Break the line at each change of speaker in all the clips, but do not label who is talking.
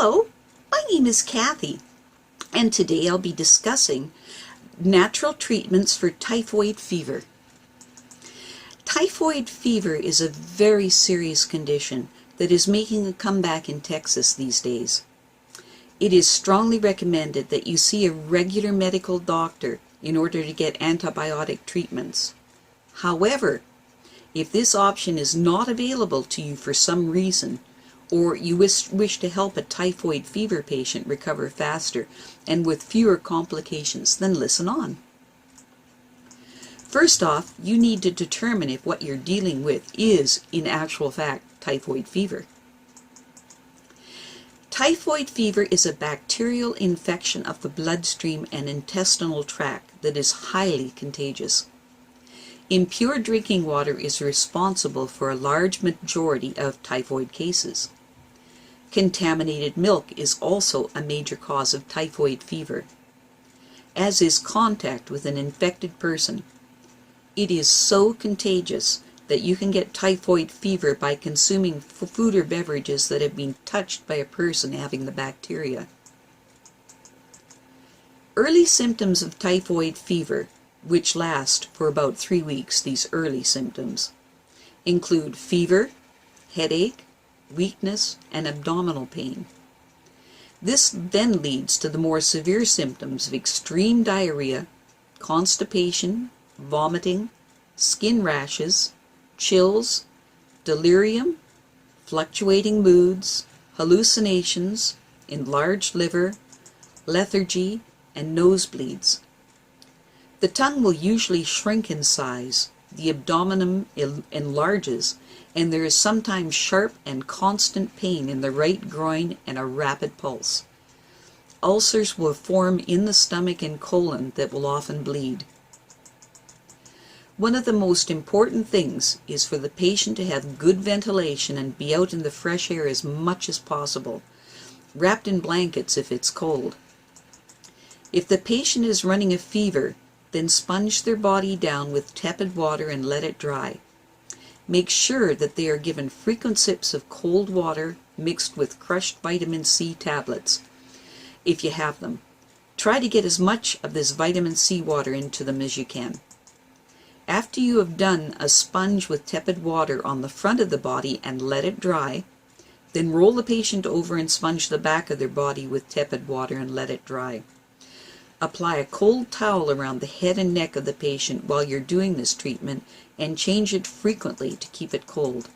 Hello, my name is Kathy, and today I'll be discussing natural treatments for typhoid fever. Typhoid fever is a very serious condition that is making a comeback in Texas these days. It is strongly recommended that you see a regular medical doctor in order to get antibiotic treatments. However, if this option is not available to you for some reason, or you wish to help a typhoid fever patient recover faster and with fewer complications, then listen on. First off, you need to determine if what you're dealing with is, in actual fact, typhoid fever. Typhoid fever is a bacterial infection of the bloodstream and intestinal tract that is highly contagious. Impure drinking water is responsible for a large majority of typhoid cases. Contaminated milk is also a major cause of typhoid fever, as is contact with an infected person. It is so contagious that you can get typhoid fever by consuming food or beverages that have been touched by a person having the bacteria. Early symptoms of typhoid fever, which last for about 3 weeks, these early symptoms, include fever, headache, weakness, and abdominal pain. This then leads to the more severe symptoms of extreme diarrhea, constipation, vomiting, skin rashes, chills, delirium, fluctuating moods, hallucinations, enlarged liver, lethargy, and nosebleeds. The tongue will usually shrink in size, the abdomen enlarges, and there is sometimes sharp and constant pain in the right groin and a rapid pulse. Ulcers will form in the stomach and colon that will often bleed. One of the most important things is for the patient to have good ventilation and be out in the fresh air as much as possible, wrapped in blankets if it's cold. If the patient is running a fever, then sponge their body down with tepid water and let it dry. Make sure that they are given frequent sips of cold water mixed with crushed vitamin C tablets, if you have them. Try to get as much of this vitamin C water into them as you can. After you have done a sponge with tepid water on the front of the body and let it dry, then roll the patient over and sponge the back of their body with tepid water and let it dry. Apply a cold towel around the head and neck of the patient while you're doing this treatment and change it frequently to keep it cold.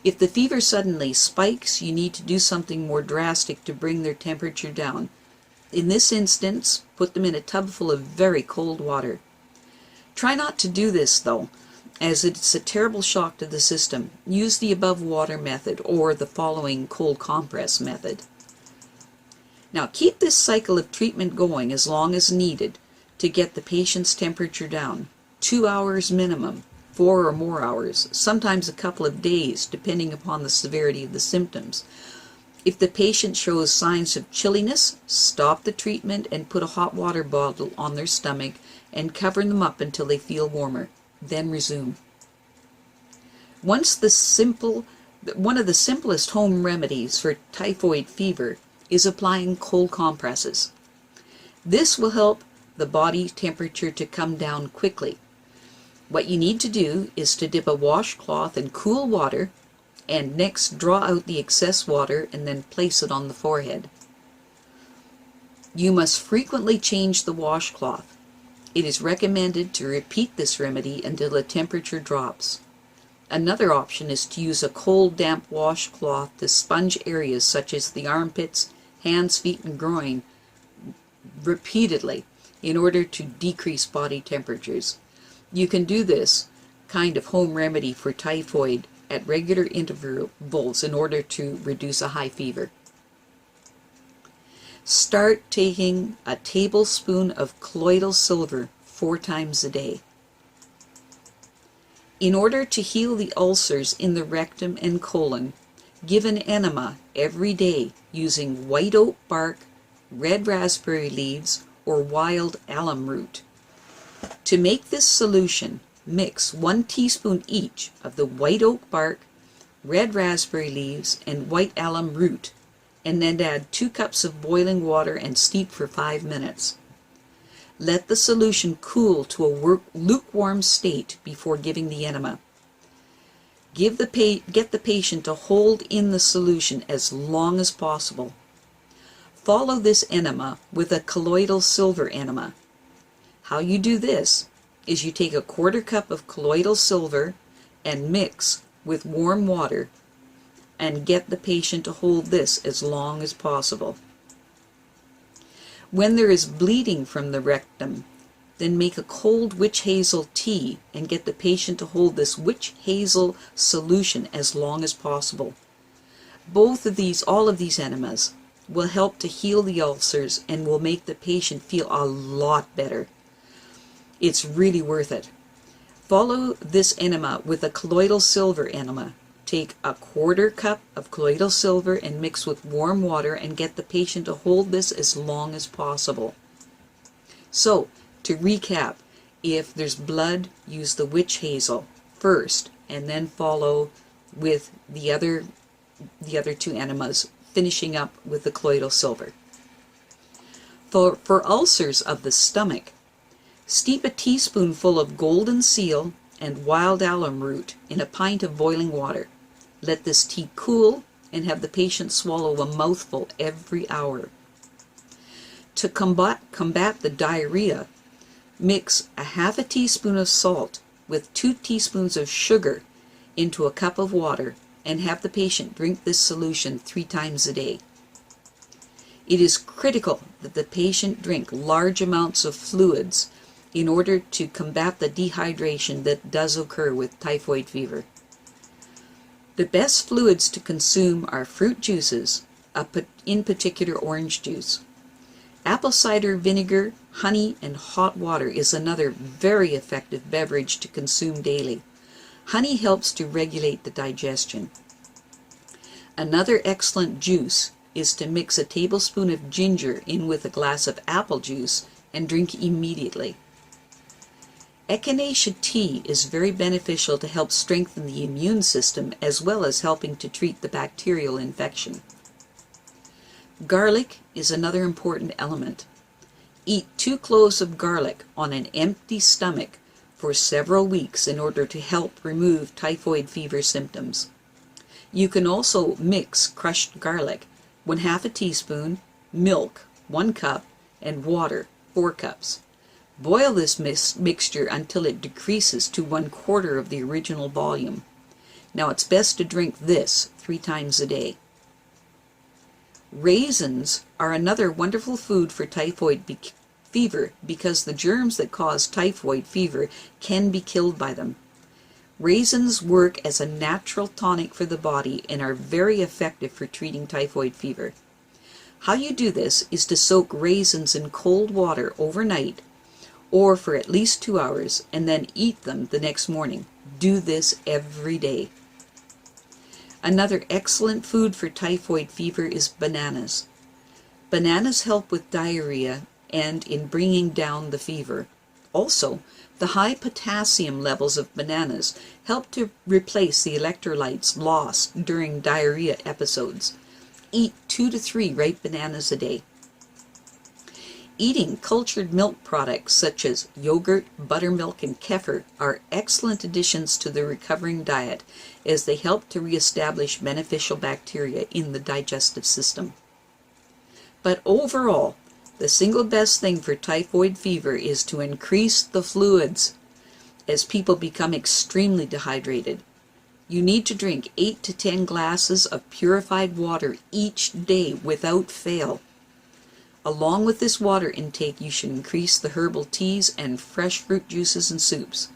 If the fever suddenly spikes, you need to do something more drastic to bring their temperature down. In this instance, put them in a tub full of very cold water. Try not to do this though, as it's a terrible shock to the system. Use the above water method or the following cold compress method. Now keep this cycle of treatment going as long as needed to get the patient's temperature down. 2 hours minimum, 4 or more hours, sometimes a couple of days depending upon the severity of the symptoms. If the patient shows signs of chilliness, stop the treatment and put a hot water bottle on their stomach and cover them up until they feel warmer. Then resume. One of the simplest home remedies for typhoid fever is applying cold compresses. This will help the body temperature to come down quickly. What you need to do is to dip a washcloth in cool water and next draw out the excess water and then place it on the forehead. You must frequently change the washcloth. It is recommended to repeat this remedy until the temperature drops. Another option is to use a cold, damp washcloth to sponge areas such as the armpits, hands, feet, and groin repeatedly in order to decrease body temperatures. You can do this kind of home remedy for typhoid at regular intervals in order to reduce a high fever. Start taking a tablespoon of colloidal silver 4 times a day. In order to heal the ulcers in the rectum and colon, give an enema every day using white oak bark, red raspberry leaves, or wild alum root. To make this solution, mix 1 teaspoon each of the white oak bark, red raspberry leaves, and white alum root and then add 2 cups of boiling water and steep for 5 minutes. Let the solution cool to a lukewarm state before giving the enema. Get the patient to hold in the solution as long as possible. Follow this enema with a colloidal silver enema. How you do this is you take a 1/4 cup of colloidal silver and mix with warm water and get the patient to hold this as long as possible. When there is bleeding from the rectum, then make a cold witch hazel tea and get the patient to hold this witch hazel solution as long as possible. All of these enemas will help to heal the ulcers and will make the patient feel a lot better. It's really worth it. Follow this enema with a colloidal silver enema. Take a 1/4 cup of colloidal silver and mix with warm water and get the patient to hold this as long as possible. So, to recap, if there's blood, use the witch hazel first and then follow with the other 2 enemas, finishing up with the colloidal silver. For ulcers of the stomach, steep a teaspoonful of golden seal and wild alum root in a pint of boiling water. Let this tea cool and have the patient swallow a mouthful every hour. To combat the diarrhea, mix a 1/2 teaspoon of salt with 2 teaspoons of sugar into a cup of water and have the patient drink this solution 3 times a day. It is critical that the patient drink large amounts of fluids in order to combat the dehydration that does occur with typhoid fever. The best fluids to consume are fruit juices, in particular orange juice. Apple cider vinegar, honey, and hot water is another very effective beverage to consume daily. Honey helps to regulate the digestion. Another excellent juice is to mix a tablespoon of ginger in with a glass of apple juice and drink immediately. Echinacea tea is very beneficial to help strengthen the immune system as well as helping to treat the bacterial infection. Garlic is another important element. Eat 2 cloves of garlic on an empty stomach for several weeks in order to help remove typhoid fever symptoms. You can also mix crushed garlic, 1/2 teaspoon, milk, 1 cup, and water, 4 cups. Boil this mixture until it decreases to 1/4 of the original volume. Now it's best to drink this 3 times a day. Raisins are another wonderful food for typhoid fever because the germs that cause typhoid fever can be killed by them. Raisins work as a natural tonic for the body and are very effective for treating typhoid fever. How you do this is to soak raisins in cold water overnight or for at least 2 hours and then eat them the next morning. Do this every day. Another excellent food for typhoid fever is bananas. Bananas help with diarrhea and in bringing down the fever. Also, the high potassium levels of bananas help to replace the electrolytes lost during diarrhea episodes. Eat 2 to 3 ripe bananas a day. Eating cultured milk products such as yogurt, buttermilk, and kefir are excellent additions to the recovering diet as they help to reestablish beneficial bacteria in the digestive system. But overall, the single best thing for typhoid fever is to increase the fluids as people become extremely dehydrated. You need to drink 8 to 10 glasses of purified water each day without fail. Along with this water intake, you should increase the herbal teas and fresh fruit juices and soups.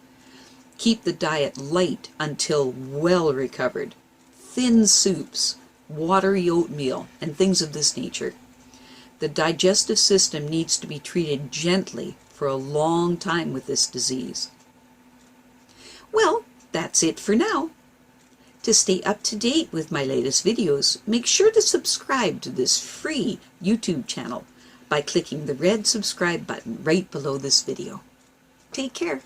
Keep the diet light until well recovered. Thin soups, watery oatmeal, and things of this nature. The digestive system needs to be treated gently for a long time with this disease. Well, that's it for now. To stay up to date with my latest videos, make sure to subscribe to this free YouTube channel by clicking the red subscribe button right below this video. Take care.